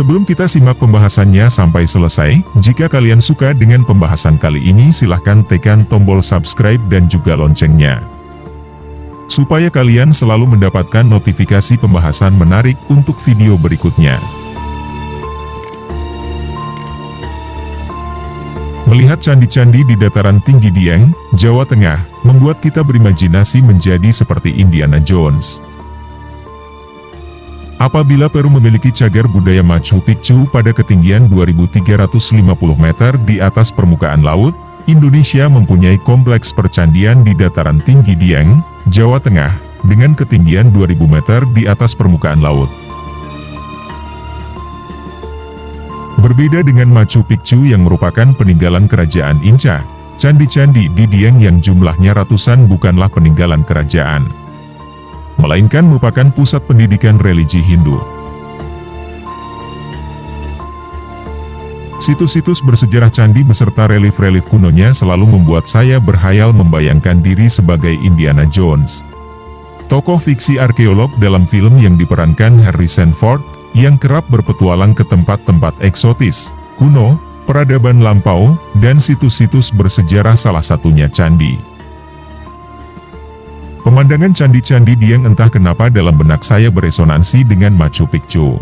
Sebelum kita simak pembahasannya sampai selesai, jika kalian suka dengan pembahasan kali ini silahkan tekan tombol subscribe dan juga loncengnya, supaya kalian selalu mendapatkan notifikasi pembahasan menarik untuk video berikutnya. Melihat candi-candi di dataran tinggi Dieng, Jawa Tengah, membuat kita berimajinasi menjadi seperti Indiana Jones. Apabila Peru memiliki cagar budaya Machu Picchu pada ketinggian 2.350 meter di atas permukaan laut, Indonesia mempunyai kompleks percandian di dataran tinggi Dieng, Jawa Tengah, dengan ketinggian 2.000 meter di atas permukaan laut. Berbeda dengan Machu Picchu yang merupakan peninggalan kerajaan Inca, candi-candi di Dieng yang jumlahnya ratusan bukanlah peninggalan kerajaan, melainkan merupakan pusat pendidikan religi Hindu. Situs-situs bersejarah candi beserta relief-relief kunonya selalu membuat saya berhayal membayangkan diri sebagai Indiana Jones, tokoh fiksi arkeolog dalam film yang diperankan Harrison Ford, yang kerap berpetualang ke tempat-tempat eksotis, kuno, peradaban lampau, dan situs-situs bersejarah salah satunya candi. Pemandangan candi-candi Dieng entah kenapa dalam benak saya beresonansi dengan Machu Picchu.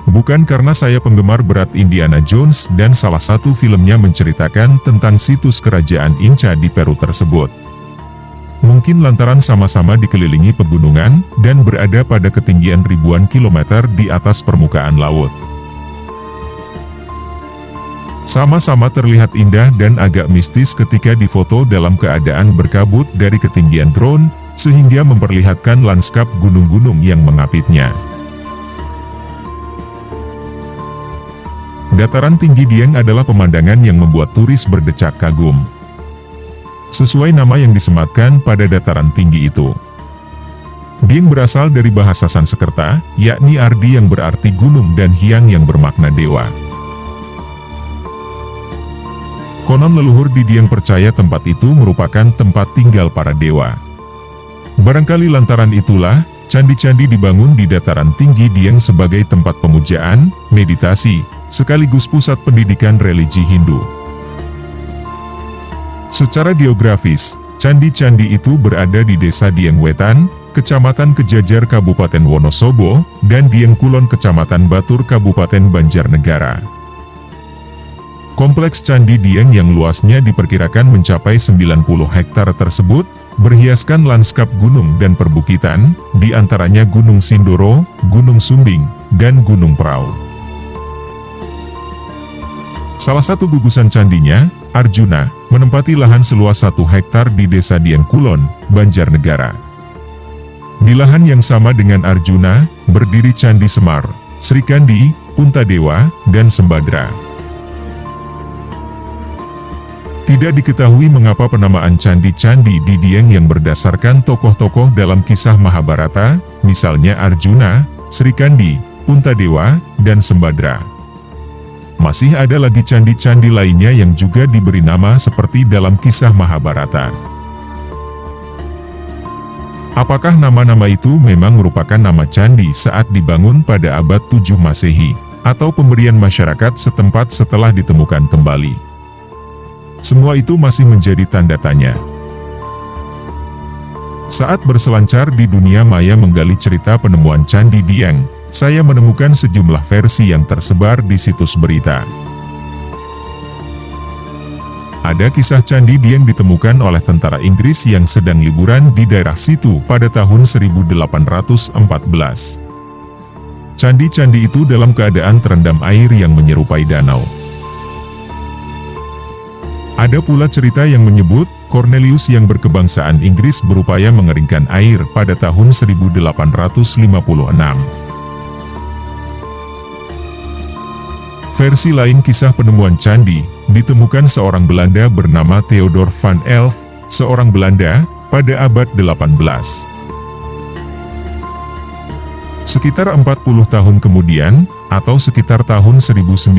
Bukan karena saya penggemar berat Indiana Jones dan salah satu filmnya menceritakan tentang situs kerajaan Inca di Peru tersebut. Mungkin lantaran sama-sama dikelilingi pegunungan dan berada pada ketinggian ribuan kilometer di atas permukaan laut. Sama-sama terlihat indah dan agak mistis ketika difoto dalam keadaan berkabut dari ketinggian drone, sehingga memperlihatkan lanskap gunung-gunung yang mengapitnya. Dataran tinggi Dieng adalah pemandangan yang membuat turis berdecak kagum. Sesuai nama yang disematkan pada dataran tinggi itu. Dieng berasal dari bahasa Sanskerta, yakni Ardi yang berarti gunung dan Hyang yang bermakna dewa. Konon leluhur di Dieng percaya tempat itu merupakan tempat tinggal para dewa. Barangkali lantaran itulah, candi-candi dibangun di dataran tinggi Dieng sebagai tempat pemujaan, meditasi, sekaligus pusat pendidikan religi Hindu. Secara geografis, candi-candi itu berada di Desa Dieng Wetan, Kecamatan Kejajar Kabupaten Wonosobo, dan Dieng Kulon Kecamatan Batur Kabupaten Banjarnegara. Kompleks Candi Dieng yang luasnya diperkirakan mencapai 90 hektar tersebut, berhiaskan lanskap gunung dan perbukitan, di antaranya Gunung Sindoro, Gunung Sumbing, dan Gunung Prau. Salah satu gugusan candinya, Arjuna, menempati lahan seluas 1 hektar di Desa Dieng Kulon, Banjarnegara. Di lahan yang sama dengan Arjuna, berdiri Candi Semar, Srikandi, Puntadewa, dan Sembadra. Tidak diketahui mengapa penamaan candi-candi di Dieng yang berdasarkan tokoh-tokoh dalam kisah Mahabharata, misalnya Arjuna, Srikandi, Puntadewa, dan Sembadra. Masih ada lagi candi-candi lainnya yang juga diberi nama seperti dalam kisah Mahabharata. Apakah nama-nama itu memang merupakan nama candi saat dibangun pada abad 7 Masehi, atau pemberian masyarakat setempat setelah ditemukan kembali? Semua itu masih menjadi tanda tanya. Saat berselancar di dunia maya menggali cerita penemuan Candi Dieng, saya menemukan sejumlah versi yang tersebar di situs berita. Ada kisah Candi Dieng ditemukan oleh tentara Inggris yang sedang liburan di daerah situ pada tahun 1814. Candi-candi itu dalam keadaan terendam air yang menyerupai danau. Ada pula cerita yang menyebut, Cornelius yang berkebangsaan Inggris berupaya mengeringkan air pada tahun 1856. Versi lain kisah penemuan candi, ditemukan seorang Belanda bernama Theodor van Elf, seorang Belanda, pada abad 18. Sekitar 40 tahun kemudian, atau sekitar tahun 1956,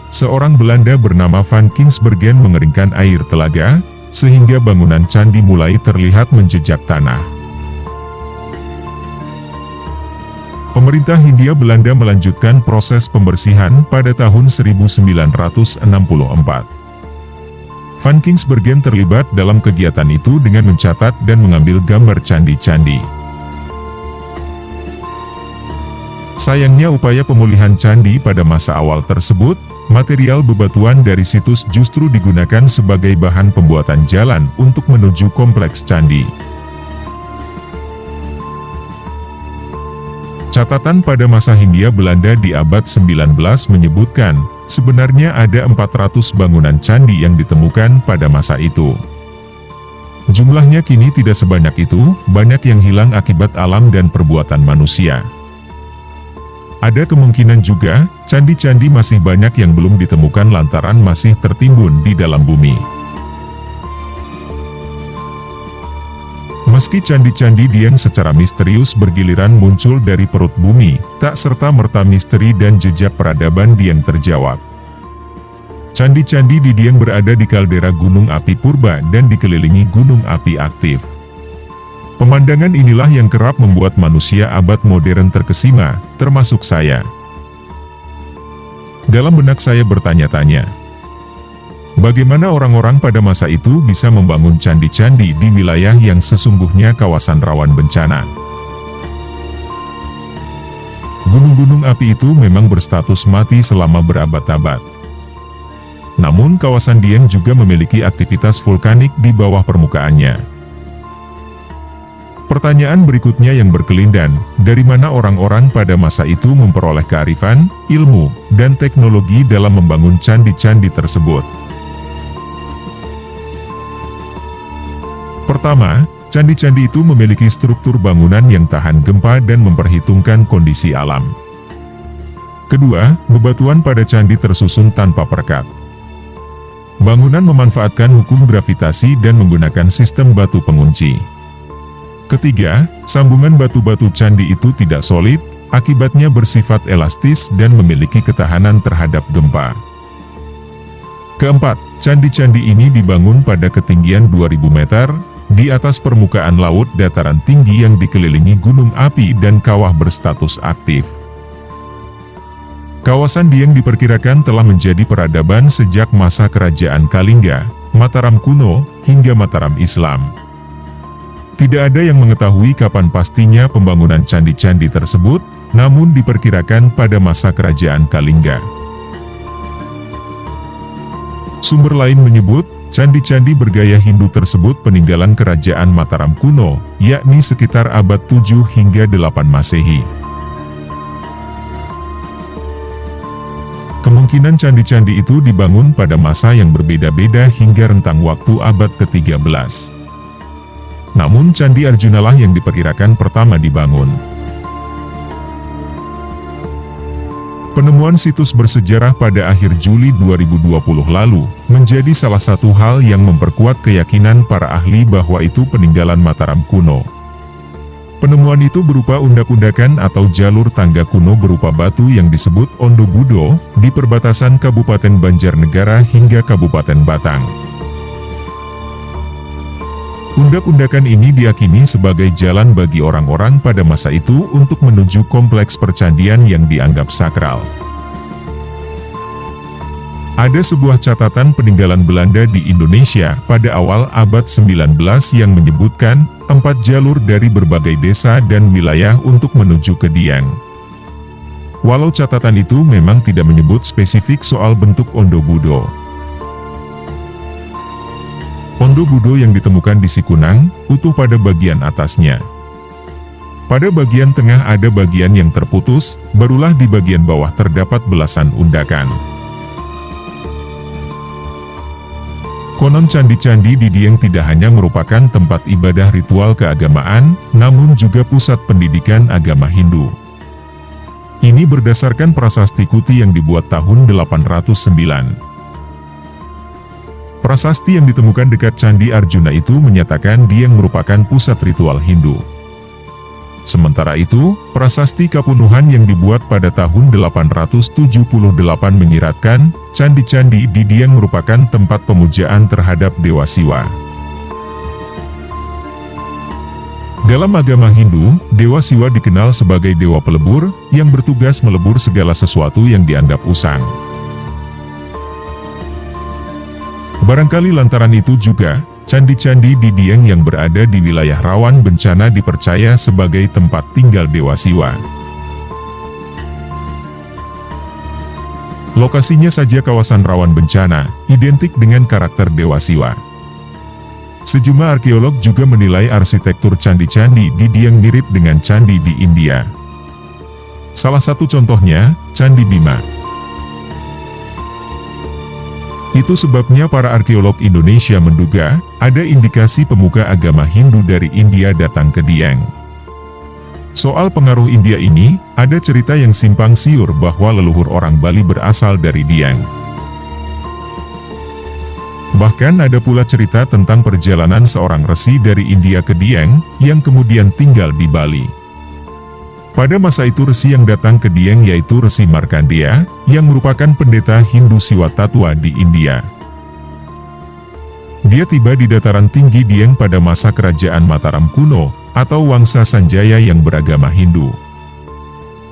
seorang Belanda bernama Van Kinsbergen mengeringkan air telaga, sehingga bangunan candi mulai terlihat menjejak tanah. Pemerintah Hindia Belanda melanjutkan proses pembersihan pada tahun 1964. Van Kingsbergen terlibat dalam kegiatan itu dengan mencatat dan mengambil gambar candi-candi. Sayangnya upaya pemulihan candi pada masa awal tersebut, material bebatuan dari situs justru digunakan sebagai bahan pembuatan jalan untuk menuju kompleks candi. Catatan pada masa Hindia Belanda di abad 19 menyebutkan, sebenarnya ada 400 bangunan candi yang ditemukan pada masa itu. Jumlahnya kini tidak sebanyak itu, banyak yang hilang akibat alam dan perbuatan manusia. Ada kemungkinan juga, candi-candi masih banyak yang belum ditemukan lantaran masih tertimbun di dalam bumi. Meski candi-candi Dieng secara misterius bergiliran muncul dari perut bumi, tak serta-merta misteri dan jejak peradaban Dieng terjawab. Candi-candi di Dieng berada di kaldera gunung api purba dan dikelilingi gunung api aktif. Pemandangan inilah yang kerap membuat manusia abad modern terkesima, termasuk saya. Dalam benak saya bertanya-tanya, bagaimana orang-orang pada masa itu bisa membangun candi-candi di wilayah yang sesungguhnya kawasan rawan bencana? Gunung-gunung api itu memang berstatus mati selama berabad-abad. Namun kawasan Dieng juga memiliki aktivitas vulkanik di bawah permukaannya. Pertanyaan berikutnya yang berkelindan, dari mana orang-orang pada masa itu memperoleh kearifan, ilmu, dan teknologi dalam membangun candi-candi tersebut? Pertama, candi-candi itu memiliki struktur bangunan yang tahan gempa dan memperhitungkan kondisi alam. Kedua, bebatuan pada candi tersusun tanpa perekat. Bangunan memanfaatkan hukum gravitasi dan menggunakan sistem batu pengunci. Ketiga, sambungan batu-batu candi itu tidak solid, akibatnya bersifat elastis dan memiliki ketahanan terhadap gempa. Keempat, candi-candi ini dibangun pada ketinggian 2000 meter, di atas permukaan laut dataran tinggi yang dikelilingi gunung api dan kawah berstatus aktif. Kawasan Dieng diperkirakan telah menjadi peradaban sejak masa kerajaan Kalingga, Mataram kuno, hingga Mataram Islam. Tidak ada yang mengetahui kapan pastinya pembangunan candi-candi tersebut, namun diperkirakan pada masa kerajaan Kalingga. Sumber lain menyebut, candi-candi bergaya Hindu tersebut peninggalan kerajaan Mataram kuno, yakni sekitar abad 7 hingga 8 Masehi. Kemungkinan candi-candi itu dibangun pada masa yang berbeda-beda hingga rentang waktu abad ke-13. Namun Candi Arjunalah yang diperkirakan pertama dibangun. Penemuan situs bersejarah pada akhir Juli 2020 lalu, menjadi salah satu hal yang memperkuat keyakinan para ahli bahwa itu peninggalan Mataram kuno. Penemuan itu berupa undak-undakan atau jalur tangga kuno berupa batu yang disebut Ondo Budo, di perbatasan Kabupaten Banjarnegara hingga Kabupaten Batang. Undak-undakan ini diyakini sebagai jalan bagi orang-orang pada masa itu untuk menuju kompleks percandian yang dianggap sakral. Ada sebuah catatan peninggalan Belanda di Indonesia pada awal abad 19 yang menyebutkan 4 jalur dari berbagai desa dan wilayah untuk menuju ke Dieng. Walau catatan itu memang tidak menyebut spesifik soal bentuk Ondo Budo. Ondo Budo yang ditemukan di Sikunang, utuh pada bagian atasnya. Pada bagian tengah ada bagian yang terputus, barulah di bagian bawah terdapat belasan undakan. Konon candi-candi di Dieng tidak hanya merupakan tempat ibadah ritual keagamaan, namun juga pusat pendidikan agama Hindu. Ini berdasarkan prasasti Kuti yang dibuat tahun 809. Prasasti yang ditemukan dekat Candi Arjuna itu menyatakan Dieng merupakan pusat ritual Hindu. Sementara itu, prasasti Kapunuhan yang dibuat pada tahun 878 menyiratkan, candi-candi di Dieng merupakan tempat pemujaan terhadap Dewa Siwa. Dalam agama Hindu, Dewa Siwa dikenal sebagai dewa pelebur, yang bertugas melebur segala sesuatu yang dianggap usang. Barangkali lantaran itu juga, candi-candi di Dieng yang berada di wilayah rawan bencana dipercaya sebagai tempat tinggal Dewa Siwa. Lokasinya saja kawasan rawan bencana, identik dengan karakter Dewa Siwa. Sejumlah arkeolog juga menilai arsitektur candi-candi di Dieng mirip dengan candi di India. Salah satu contohnya, Candi Bima. Itu sebabnya para arkeolog Indonesia menduga, ada indikasi pemuka agama Hindu dari India datang ke Dieng. Soal pengaruh India ini, ada cerita yang simpang siur bahwa leluhur orang Bali berasal dari Dieng. Bahkan ada pula cerita tentang perjalanan seorang resi dari India ke Dieng, yang kemudian tinggal di Bali. Pada masa itu resi yang datang ke Dieng yaitu Resi Markandeya, yang merupakan pendeta Hindu Siwa Tatua di India. Dia tiba di dataran tinggi Dieng pada masa kerajaan Mataram kuno, atau Wangsa Sanjaya yang beragama Hindu.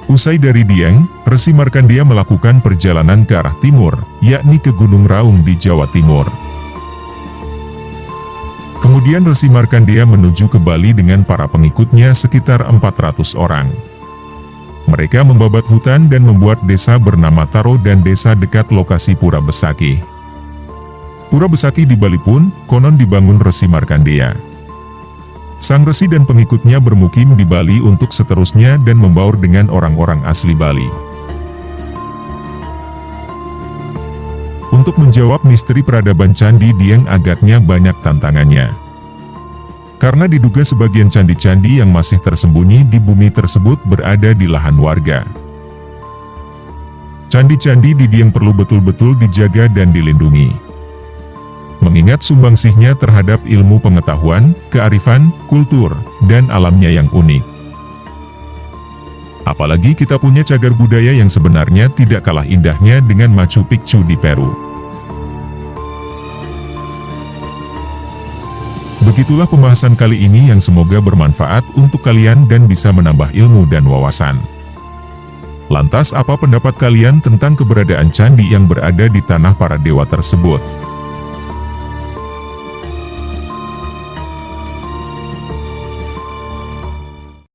Usai dari Dieng, Resi Markandeya melakukan perjalanan ke arah timur, yakni ke Gunung Raung di Jawa Timur. Kemudian Resi Markandeya menuju ke Bali dengan para pengikutnya sekitar 400 orang. Mereka membabat hutan dan membuat desa bernama Taro dan desa dekat lokasi Pura Besakih. Pura Besakih di Bali pun, konon dibangun Resi Markandeya. Sang Resi dan pengikutnya bermukim di Bali untuk seterusnya dan membaur dengan orang-orang asli Bali. Untuk menjawab misteri peradaban Candi Dieng agaknya banyak tantangannya. Karena diduga sebagian candi-candi yang masih tersembunyi di bumi tersebut berada di lahan warga. Candi-candi di Dieng perlu betul-betul dijaga dan dilindungi. Mengingat sumbangsihnya terhadap ilmu pengetahuan, kearifan, kultur, dan alamnya yang unik. Apalagi kita punya cagar budaya yang sebenarnya tidak kalah indahnya dengan Machu Picchu di Peru. Begitulah pembahasan kali ini yang semoga bermanfaat untuk kalian dan bisa menambah ilmu dan wawasan. Lantas apa pendapat kalian tentang keberadaan candi yang berada di tanah para dewa tersebut?